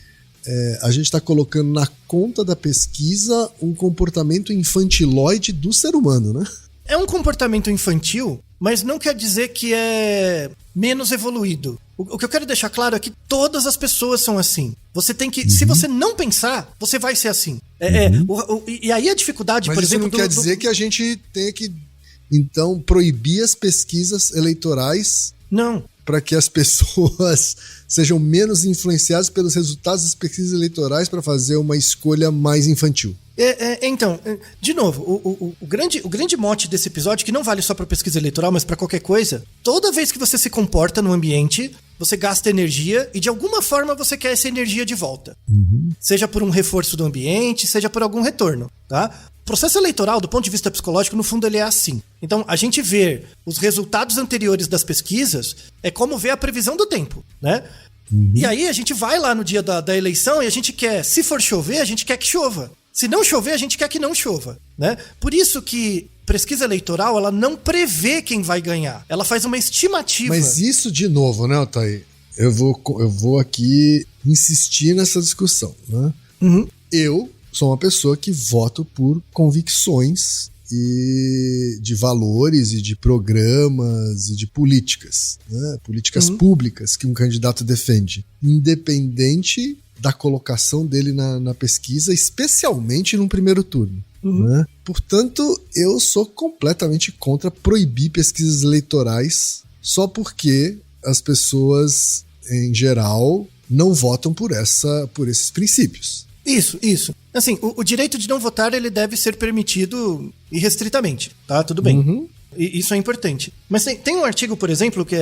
a gente está colocando na conta da pesquisa um comportamento infantiloide do ser humano, né? É um comportamento infantil, mas não quer dizer que é menos evoluído. O que eu quero deixar claro é que todas as pessoas são assim. Você tem que... Se você não pensar, você vai ser assim. E aí a dificuldade, mas por exemplo... Mas isso não quer dizer que a gente tenha que, então, proibir as pesquisas eleitorais... Não. Para que as pessoas sejam menos influenciadas pelos resultados das pesquisas eleitorais para fazer uma escolha mais infantil. Então, de novo, o grande mote desse episódio, que não vale só para pesquisa eleitoral, mas para qualquer coisa, toda vez que você se comporta no ambiente, você gasta energia e de alguma forma você quer essa energia de volta. Seja por um reforço do ambiente, seja por algum retorno, tá? O processo eleitoral, do ponto de vista psicológico, no fundo ele é assim. Então, a gente vê os resultados anteriores das pesquisas é como ver a previsão do tempo, né? E aí a gente vai lá no dia da eleição e a gente quer, se for chover, a gente quer que chova. Se não chover, a gente quer que não chova, né? Por isso que pesquisa eleitoral, ela não prevê quem vai ganhar. Ela faz uma estimativa. Mas isso, de novo, né, Altair? Eu vou aqui insistir nessa discussão, né? Eu sou uma pessoa que voto por convicções e de valores e de programas e de políticas, né? Políticas públicas que um candidato defende, independente da colocação dele na pesquisa, especialmente num primeiro turno. Né? Portanto, eu sou completamente contra proibir pesquisas eleitorais só porque as pessoas, em geral, não votam por esses princípios. Isso. Assim, o direito de não votar, ele deve ser permitido irrestritamente, tá? Tudo bem. E isso é importante. Mas tem um artigo, por exemplo, que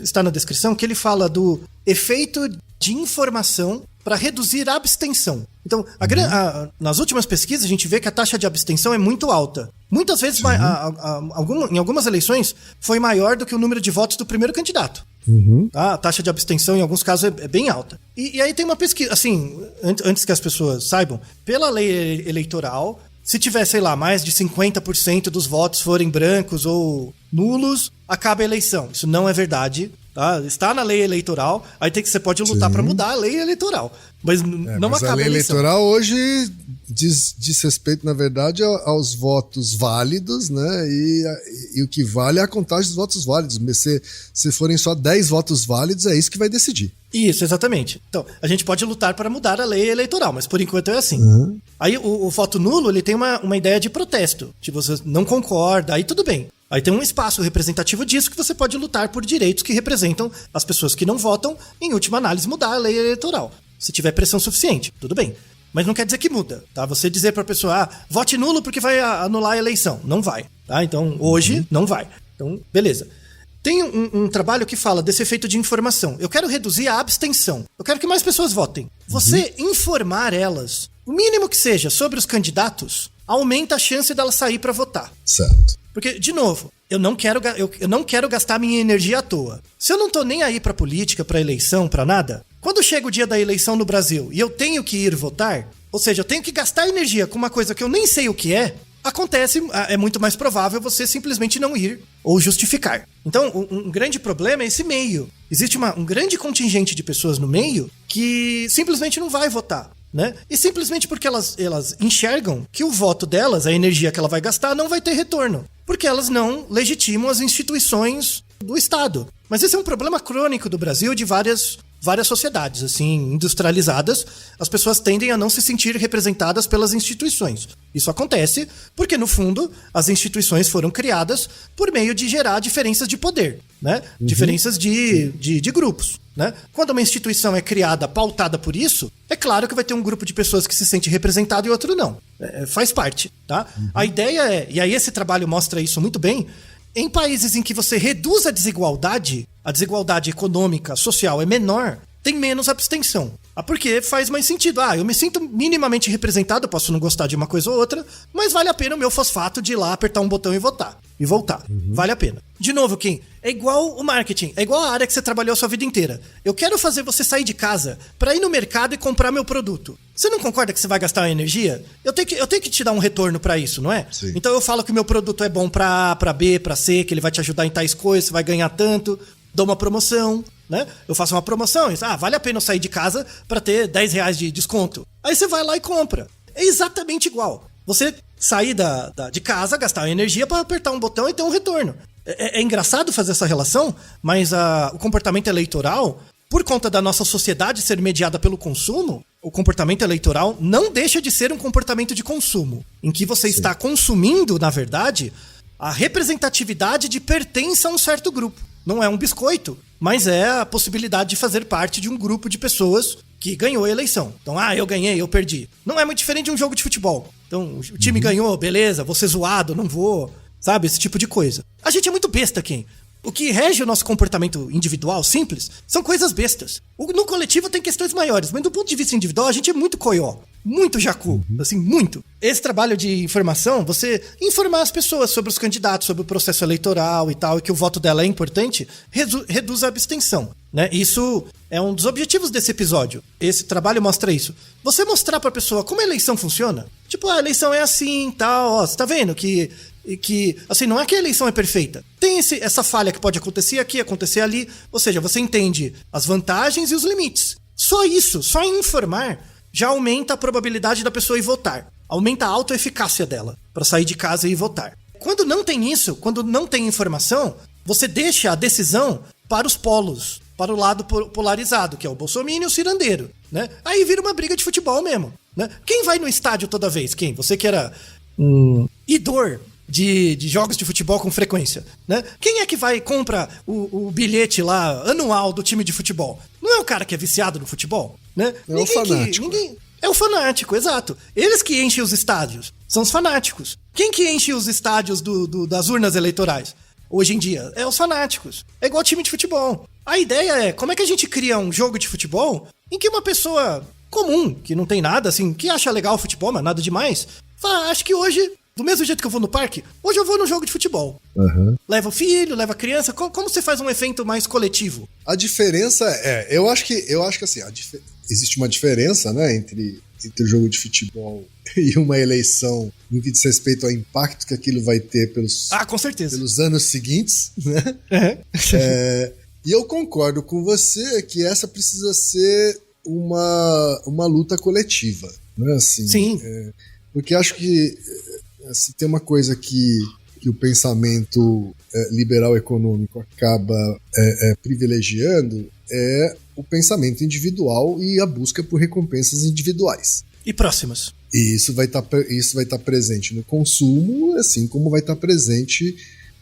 está na descrição, que ele fala do efeito de informação para reduzir a abstenção. Então, nas últimas pesquisas, a gente vê que a taxa de abstenção é muito alta. Muitas vezes, em algumas eleições, foi maior do que o número de votos do primeiro candidato. Tá? A taxa de abstenção, em alguns casos, é bem alta. E aí tem uma pesquisa, assim, antes que as pessoas saibam, pela lei eleitoral, se tiver, sei lá, mais de 50% dos votos forem brancos ou nulos, acaba a eleição. Isso não é verdade. Tá? Está na lei eleitoral, aí você pode lutar para mudar a lei eleitoral. Mas não acaba a eleição. A lei eleitoral hoje diz respeito, na verdade, aos votos válidos, né? E o que vale é a contagem dos votos válidos. Se forem só 10 votos válidos, é isso que vai decidir. Isso, exatamente. Então, a gente pode lutar para mudar a lei eleitoral, mas por enquanto é assim. Aí o voto nulo, ele tem uma ideia de protesto. Se você não concorda, aí tudo bem. Aí tem um espaço representativo disso que você pode lutar por direitos que representam as pessoas que não votam, em última análise, mudar a lei eleitoral. Se tiver pressão suficiente, tudo bem. Mas não quer dizer que muda, tá? Você dizer pra pessoa, vote nulo porque vai anular a eleição. Não vai, tá? Então, hoje, não vai. Então, beleza. Tem um trabalho que fala desse efeito de informação. Eu quero reduzir a abstenção. Eu quero que mais pessoas votem. Você informar elas, o mínimo que seja, sobre os candidatos, aumenta a chance dela sair pra votar. Certo. Porque, de novo, eu não quero gastar minha energia à toa. Se eu não tô nem aí pra política, pra eleição, pra nada, quando chega o dia da eleição no Brasil e eu tenho que ir votar, ou seja, eu tenho que gastar energia com uma coisa que eu nem sei o que é muito mais provável você simplesmente não ir ou justificar. Então, um grande problema é esse meio. Existe um grande contingente de pessoas no meio que simplesmente não vai votar. Né? E simplesmente porque elas enxergam que o voto delas, a energia que ela vai gastar, não vai ter retorno. Porque elas não legitimam as instituições do Estado. Mas esse é um problema crônico do Brasil, de várias sociedades, assim, industrializadas. As pessoas tendem a não se sentir representadas pelas instituições. Isso acontece porque, no fundo, as instituições foram criadas por meio de gerar diferenças de poder, né? Diferenças de grupos. Né? Quando uma instituição é criada, pautada por isso, é claro que vai ter um grupo de pessoas que se sente representado e outro não. Faz parte, tá? A ideia é, e aí esse trabalho mostra isso muito bem, em países em que você reduz a desigualdade econômica, social é menor, tem menos abstenção. Porque faz mais sentido. Eu me sinto minimamente representado, posso não gostar de uma coisa ou outra, mas vale a pena o meu fosfato de ir lá, apertar um botão e votar. E voltar. Vale a pena. De novo, Kim, é igual o marketing, é igual a área que você trabalhou a sua vida inteira. Eu quero fazer você sair de casa pra ir no mercado e comprar meu produto. Você não concorda que você vai gastar uma energia? Eu tenho que te dar um retorno pra isso, não é? Sim. Então eu falo que o meu produto é bom pra A, pra B, pra C, que ele vai te ajudar em tais coisas, você vai ganhar tanto, dou uma promoção, né? Eu faço uma promoção, vale a pena eu sair de casa pra ter R$10 de desconto. Aí você vai lá e compra. É exatamente igual. Você sair de casa, gastar uma energia para apertar um botão e ter um retorno. É engraçado fazer essa relação, mas o comportamento eleitoral, por conta da nossa sociedade ser mediada pelo consumo, o comportamento eleitoral não deixa de ser um comportamento de consumo, em que você está consumindo, na verdade, a representatividade de pertença a um certo grupo. Não é um biscoito, mas é a possibilidade de fazer parte de um grupo de pessoas que ganhou a eleição. Então, eu ganhei, eu perdi. Não é muito diferente de um jogo de futebol. Então, o time ganhou, beleza, vou ser zoado, não vou, sabe? Esse tipo de coisa. A gente é muito besta, Ken. O que rege o nosso comportamento individual, simples, são coisas bestas. No coletivo tem questões maiores, mas do ponto de vista individual, a gente é muito coió. Muito jacu, assim, muito. Esse trabalho de informação, você informar as pessoas sobre os candidatos, sobre o processo eleitoral e tal, e que o voto dela é importante, reduz a abstenção, né? Isso é um dos objetivos desse episódio. Esse trabalho mostra isso. Você mostrar pra pessoa como a eleição funciona. Tipo, a eleição é assim, tal, você tá vendo que assim, não é que a eleição é perfeita. Tem essa falha que pode acontecer aqui, acontecer ali. Ou seja, você entende as vantagens e os limites. Só isso, só informar, já aumenta a probabilidade da pessoa ir votar. Aumenta a autoeficácia dela para sair de casa e ir votar. Quando não tem isso, quando não tem informação, você deixa a decisão para os polos. para o lado polarizado, que é o bolsominion e o cirandeiro, né? Aí vira uma briga de futebol mesmo, né? Quem vai no estádio toda vez? Quem? Você que era idor de jogos de futebol com frequência, né? Quem é que vai e compra o bilhete lá anual do time de futebol? Não é o cara que é viciado no futebol, né? É o fanático. É o fanático, exato. Eles que enchem os estádios, são os fanáticos. Quem que enche os estádios das urnas eleitorais? Hoje em dia, é os fanáticos. É igual time de futebol. A ideia é, como é que a gente cria um jogo de futebol em que uma pessoa comum, que não tem nada, assim, que acha legal o futebol, mas nada demais, fala, acho que hoje, do mesmo jeito que eu vou no parque, hoje eu vou no jogo de futebol. Leva o filho, leva a criança. Como você faz um evento mais coletivo? A diferença eu acho que assim, existe uma diferença, né, entre o jogo de futebol e uma eleição no que diz respeito ao impacto que aquilo vai ter com certeza, pelos anos seguintes, né? E eu concordo com você que essa precisa ser uma luta coletiva, né? Assim, sim. Porque acho que assim, tem uma coisa que o pensamento liberal econômico acaba privilegiando é o pensamento individual e a busca por recompensas individuais. E próximas. E isso vai estar presente no consumo, assim como vai estar presente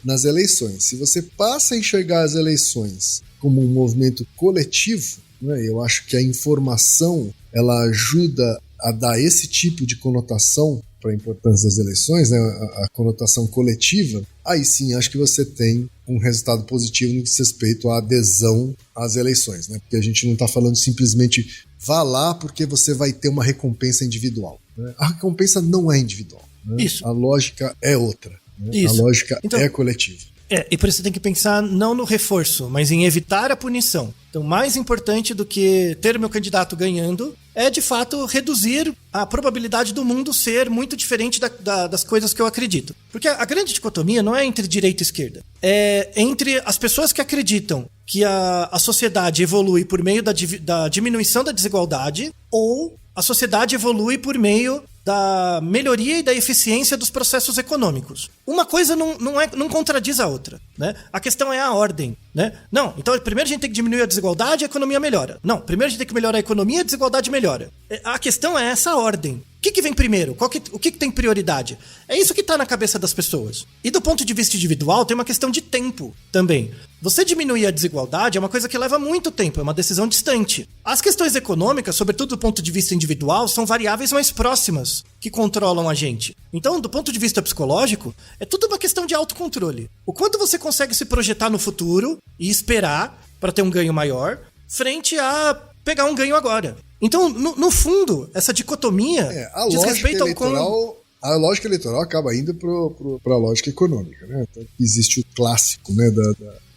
nas eleições. Se você passa a enxergar as eleições como um movimento coletivo, né, eu acho que a informação ela ajuda a dar esse tipo de conotação para a importância das eleições, né, a conotação coletiva, aí sim acho que você tem um resultado positivo no que diz respeito à adesão às eleições, né? Porque a gente não está falando simplesmente vá lá porque você vai ter uma recompensa individual, né? A recompensa não é individual, né? Isso. A lógica é outra, né? A lógica é coletiva. E por isso você tem que pensar não no reforço, mas em evitar a punição. Então, mais importante do que ter meu candidato ganhando é, de fato, reduzir a probabilidade do mundo ser muito diferente das coisas que eu acredito. Porque a grande dicotomia não é entre direita e esquerda. É entre as pessoas que acreditam que a sociedade evolui por meio da diminuição da desigualdade ou a sociedade evolui por meio da melhoria e da eficiência dos processos econômicos. Uma coisa não contradiz a outra, né? A questão é a ordem, né? Não, então primeiro a gente tem que diminuir a desigualdade e a economia melhora. Não, primeiro a gente tem que melhorar a economia e a desigualdade melhora. A questão é essa ordem. O que vem primeiro? O que tem prioridade? É isso que está na cabeça das pessoas. E do ponto de vista individual, tem uma questão de tempo também. Você diminuir a desigualdade é uma coisa que leva muito tempo, é uma decisão distante. As questões econômicas, sobretudo do ponto de vista individual, são variáveis mais próximas que controlam a gente. Então, do ponto de vista psicológico, é tudo uma questão de autocontrole. O quanto você consegue se projetar no futuro e esperar para ter um ganho maior, frente a pegar um ganho agora. Então, no fundo, essa dicotomia diz respeito ao como... A lógica eleitoral acaba indo para a lógica econômica, né? Então, existe o clássico, né,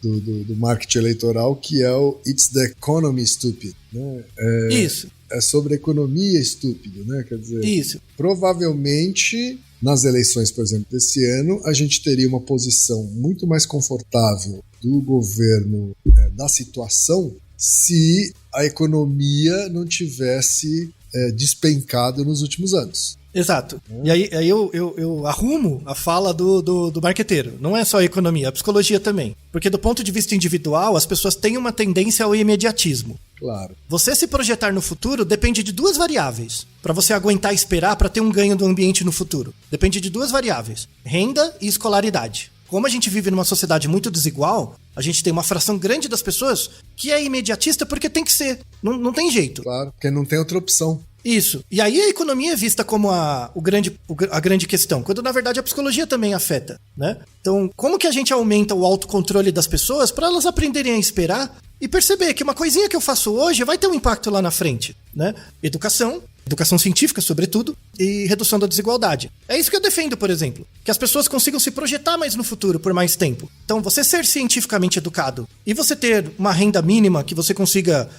do marketing eleitoral, que é o It's the economy stupid, né? Isso. É sobre economia estúpido, né? Quer dizer, isso. Provavelmente, nas eleições, por exemplo, desse ano, a gente teria uma posição muito mais confortável do governo da situação se a economia não tivesse despencado nos últimos anos. Exato. E aí eu arrumo a fala do marqueteiro. Não é só a economia, a psicologia também. Porque do ponto de vista individual, as pessoas têm uma tendência ao imediatismo. Claro. Você se projetar no futuro depende de duas variáveis. Para você aguentar esperar para ter um ganho do ambiente no futuro. Depende de duas variáveis. Renda e escolaridade. Como a gente vive numa sociedade muito desigual, a gente tem uma fração grande das pessoas que é imediatista porque tem que ser. Não tem jeito. Claro, porque não tem outra opção. Isso. E aí a economia é vista como a grande questão, quando na verdade a psicologia também afeta, né? Então, como que a gente aumenta o autocontrole das pessoas para elas aprenderem a esperar e perceber que uma coisinha que eu faço hoje vai ter um impacto lá na frente, né? Educação científica, sobretudo, e redução da desigualdade. É isso que eu defendo, por exemplo. Que as pessoas consigam se projetar mais no futuro por mais tempo. Então, você ser cientificamente educado e você ter uma renda mínima que você consiga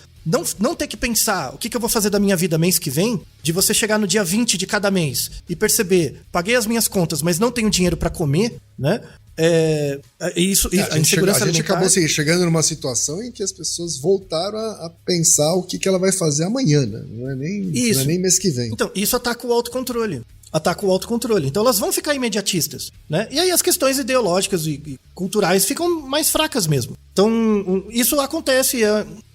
não ter que pensar o que eu vou fazer da minha vida mês que vem, de você chegar no dia 20 de cada mês e perceber, paguei as minhas contas, mas não tenho dinheiro para comer, né? A insegurança alimentar... A gente acabou chegando numa situação em que as pessoas voltaram a pensar o que ela vai fazer amanhã, né? Não é nem mês que vem. Então, isso ataca o autocontrole. ataca o autocontrole. Então elas vão ficar imediatistas, né? E aí as questões ideológicas e culturais ficam mais fracas mesmo. Então isso acontece,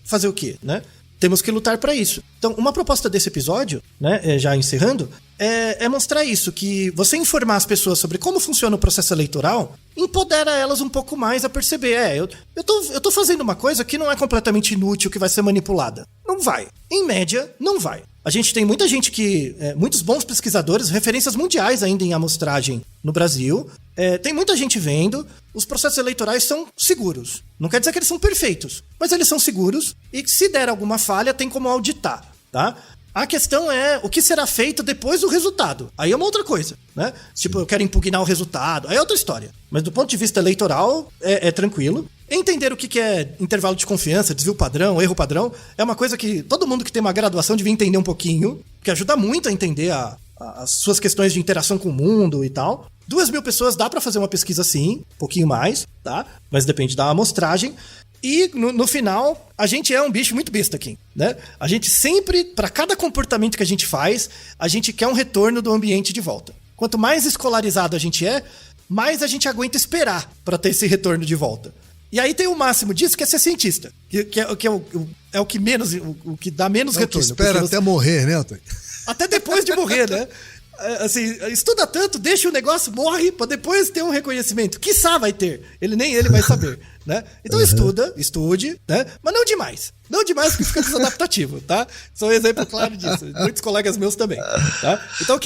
fazer o quê, né? Temos que lutar para isso. Então, uma proposta desse episódio, né, já encerrando, é mostrar isso, que você informar as pessoas sobre como funciona o processo eleitoral empodera elas um pouco mais a perceber, eu tô fazendo uma coisa que não é completamente inútil, que vai ser manipulada. Não vai. Em média, não vai. A gente tem muita gente muitos bons pesquisadores, referências mundiais ainda em amostragem no Brasil. Tem muita gente vendo. Os processos eleitorais são seguros. Não quer dizer que eles são perfeitos, mas eles são seguros e se der alguma falha, tem como auditar, tá? A questão é o que será feito depois do resultado. Aí é uma outra coisa, né? Tipo, eu quero impugnar o resultado, aí é outra história. Mas do ponto de vista eleitoral, é tranquilo. Entender o que é intervalo de confiança, desvio padrão, erro padrão, é uma coisa que todo mundo que tem uma graduação devia entender um pouquinho, que ajuda muito a entender as suas questões de interação com o mundo e tal. 2.000 pessoas dá pra fazer uma pesquisa assim, um pouquinho mais, tá? Mas depende da amostragem. E no final, a gente é um bicho muito besta aqui, né? A gente sempre, para cada comportamento que a gente faz, a gente quer um retorno do ambiente de volta. Quanto mais escolarizado a gente mais a gente aguenta esperar para ter esse retorno de volta. E aí tem o máximo disso, que é ser cientista, que é o que menos, o que dá menos retorno. Que espera até morrer, né, Antônio? Até depois de morrer, né? Assim, estuda tanto, deixa o negócio, morre, pra depois ter um reconhecimento. Quiçá vai ter. Nem ele vai saber, né? Então estude, né? Mas não demais. Não demais que fica desadaptativo, tá? Sou um exemplo claro disso. Muitos colegas meus também, tá? Então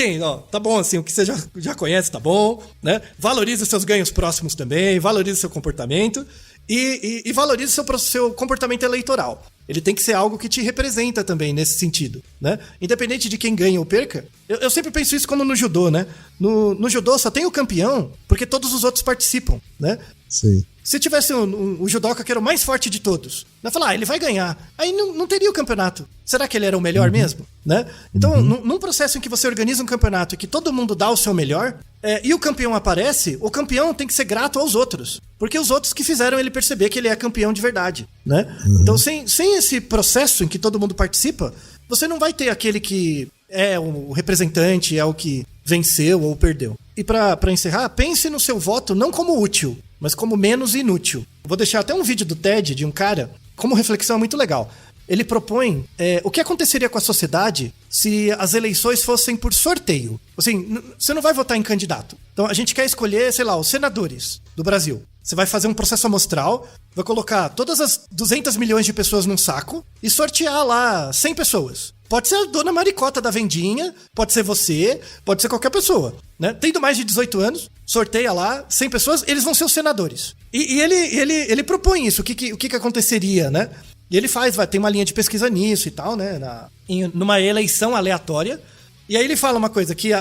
tá bom assim, o que você já conhece tá bom, né? Valorize os seus ganhos próximos também, valorize o seu comportamento e valorize o seu comportamento eleitoral. Ele tem que ser algo que te representa também nesse sentido, né? Independente de quem ganha ou perca. Eu sempre penso isso como no judô, né? No judô só tem o campeão porque todos os outros participam, né? Sim. Se tivesse um judoca que era o mais forte de todos, vai falar, ele vai ganhar. Aí não teria o campeonato. Será que ele era o melhor mesmo? Né? Então, num processo em que você organiza um campeonato e que todo mundo dá o seu melhor, e o campeão aparece, o campeão tem que ser grato aos outros. Porque os outros que fizeram ele perceber que ele é campeão de verdade. Né? Então, sem esse processo em que todo mundo participa, você não vai ter aquele que é o representante, é o que venceu ou perdeu. E pra encerrar, pense no seu voto não como útil, mas como menos inútil. Vou deixar até um vídeo do TED de um cara, como reflexão é muito legal. Ele propõe o que aconteceria com a sociedade se as eleições fossem por sorteio. Assim, você não vai votar em candidato. Então a gente quer escolher, sei lá, os senadores do Brasil. Você vai fazer um processo amostral, vai colocar todas as 200 milhões de pessoas num saco e sortear lá 100 pessoas. Pode ser a dona Maricota da vendinha, pode ser você, pode ser qualquer pessoa, né? Tendo mais de 18 anos, sorteia lá 100 pessoas, eles vão ser os senadores. E ele propõe isso, o que aconteceria, né? E ele tem uma linha de pesquisa nisso e tal, né? Numa eleição aleatória. E aí ele fala uma coisa, que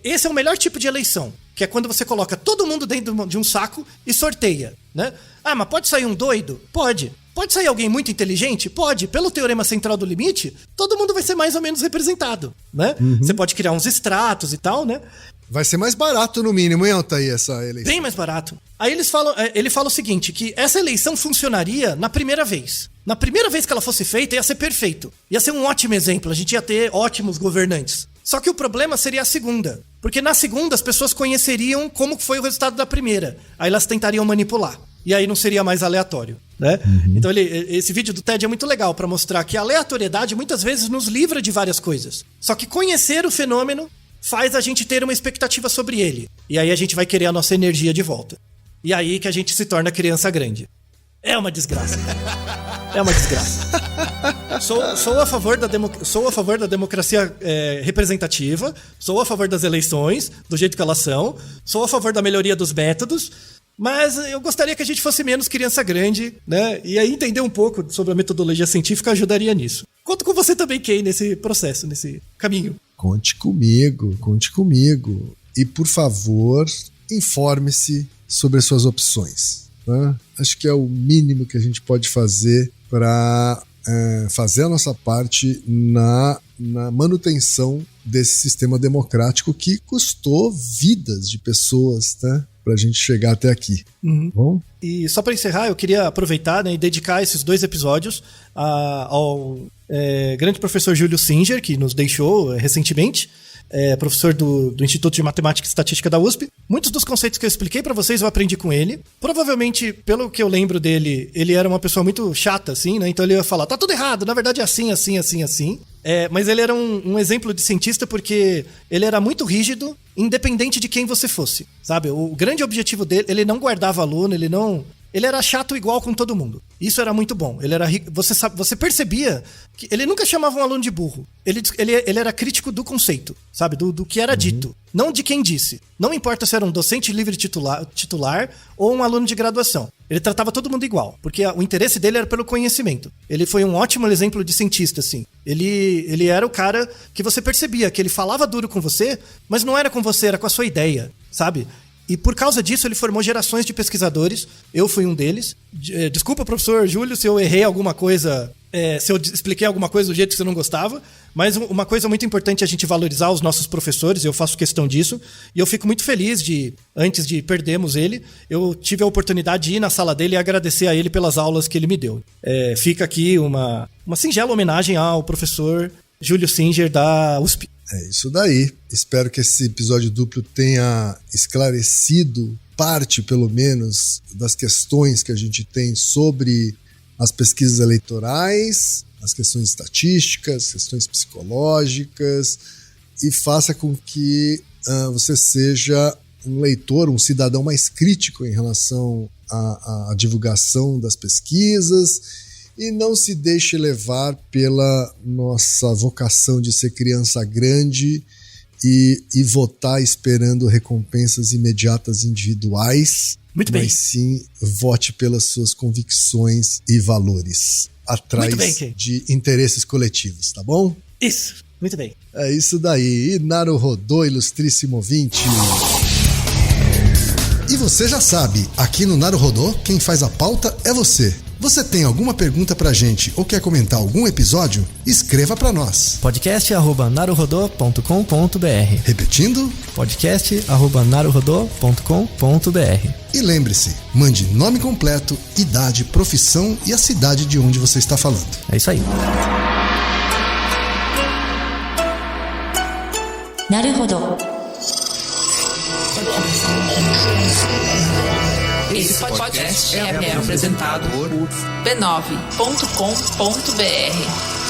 esse é o melhor tipo de eleição, que é quando você coloca todo mundo dentro de um saco e sorteia, né? Ah, mas pode sair um doido? Pode. Pode sair alguém muito inteligente? Pode. Pelo teorema central do limite, todo mundo vai ser mais ou menos representado, né? Você pode criar uns estratos e tal, né? Vai ser mais barato no mínimo, hein, Altair, essa eleição? Bem mais barato. Aí ele fala o seguinte, que essa eleição funcionaria na primeira vez. Na primeira vez que ela fosse feita, ia ser perfeito. Ia ser um ótimo exemplo, a gente ia ter ótimos governantes. Só que o problema seria a segunda. Porque na segunda as pessoas conheceriam como foi o resultado da primeira. Aí elas tentariam manipular. E aí não seria mais aleatório, né? Então esse vídeo do TED é muito legal para mostrar que a aleatoriedade muitas vezes nos livra de várias coisas. Só que conhecer o fenômeno faz a gente ter uma expectativa sobre ele. E aí a gente vai querer a nossa energia de volta. E aí que a gente se torna criança grande. É uma desgraça. É uma desgraça. Sou a favor da democracia representativa, sou a favor das eleições, do jeito que elas são, sou a favor da melhoria dos métodos, mas eu gostaria que a gente fosse menos criança grande, né? E aí entender um pouco sobre a metodologia científica ajudaria nisso. Conto com você também, Kay, nesse processo, nesse caminho. Conte comigo. E, por favor, informe-se sobre as suas opções. Né? Acho que é o mínimo que a gente pode fazer para fazer a nossa parte na manutenção desse sistema democrático que custou vidas de pessoas, né? Pra gente chegar até aqui. Bom? E só para encerrar, eu queria aproveitar, né, e dedicar esses 2 episódios ao grande professor Júlio Singer, que nos deixou recentemente, professor do Instituto de Matemática e Estatística da USP. Muitos dos conceitos que eu expliquei para vocês eu aprendi com ele. Provavelmente, pelo que eu lembro dele, ele era uma pessoa muito chata, assim, né? Então ele ia falar, tá tudo errado, na verdade é assim, assim, assim, assim. Mas ele era um exemplo de cientista porque ele era muito rígido, independente de quem você fosse, sabe? O grande objetivo dele, ele não guardava aluno, ele era chato igual com todo mundo. Isso era muito bom. Você percebia que ele nunca chamava um aluno de burro. Ele era crítico do conceito, sabe? Do que era dito. Não de quem disse. Não importa se era um docente livre titular ou um aluno de graduação. Ele tratava todo mundo igual, porque o interesse dele era pelo conhecimento. Ele foi um ótimo exemplo de cientista, assim. Ele era o cara que você percebia que ele falava duro com você, mas não era com você, era com a sua ideia, sabe? E por causa disso, ele formou gerações de pesquisadores. Eu fui um deles. Desculpa, professor Júlio, se eu errei alguma coisa, se eu expliquei alguma coisa do jeito que você não gostava. Mas uma coisa muito importante é a gente valorizar os nossos professores. Eu faço questão disso. E eu fico muito feliz antes de perdermos ele, eu tive a oportunidade de ir na sala dele e agradecer a ele pelas aulas que ele me deu. Fica aqui uma singela homenagem ao professor Júlio Singer, da USP. É isso daí. Espero que esse episódio duplo tenha esclarecido parte, pelo menos, das questões que a gente tem sobre as pesquisas eleitorais, as questões estatísticas, questões psicológicas, e faça com que você seja um leitor, um cidadão mais crítico em relação à divulgação das pesquisas, e não se deixe levar pela nossa vocação de ser criança grande e votar esperando recompensas imediatas individuais. Muito bem. Mas sim, vote pelas suas convicções e valores, atrás de interesses coletivos, tá bom? Isso, muito bem. É isso daí. E Naruhodô, ilustríssimo ouvinte. E você já sabe, aqui no Naruhodô, quem faz a pauta é você. Você tem alguma pergunta pra gente ou quer comentar algum episódio? Escreva pra nós. podcast@naruhodô.com.br. Repetindo? podcast@naruhodô.com.br. E lembre-se, mande nome completo, idade, profissão e a cidade de onde você está falando. É isso aí. Naruhodo. Esse podcast é apresentado por b9.com.br.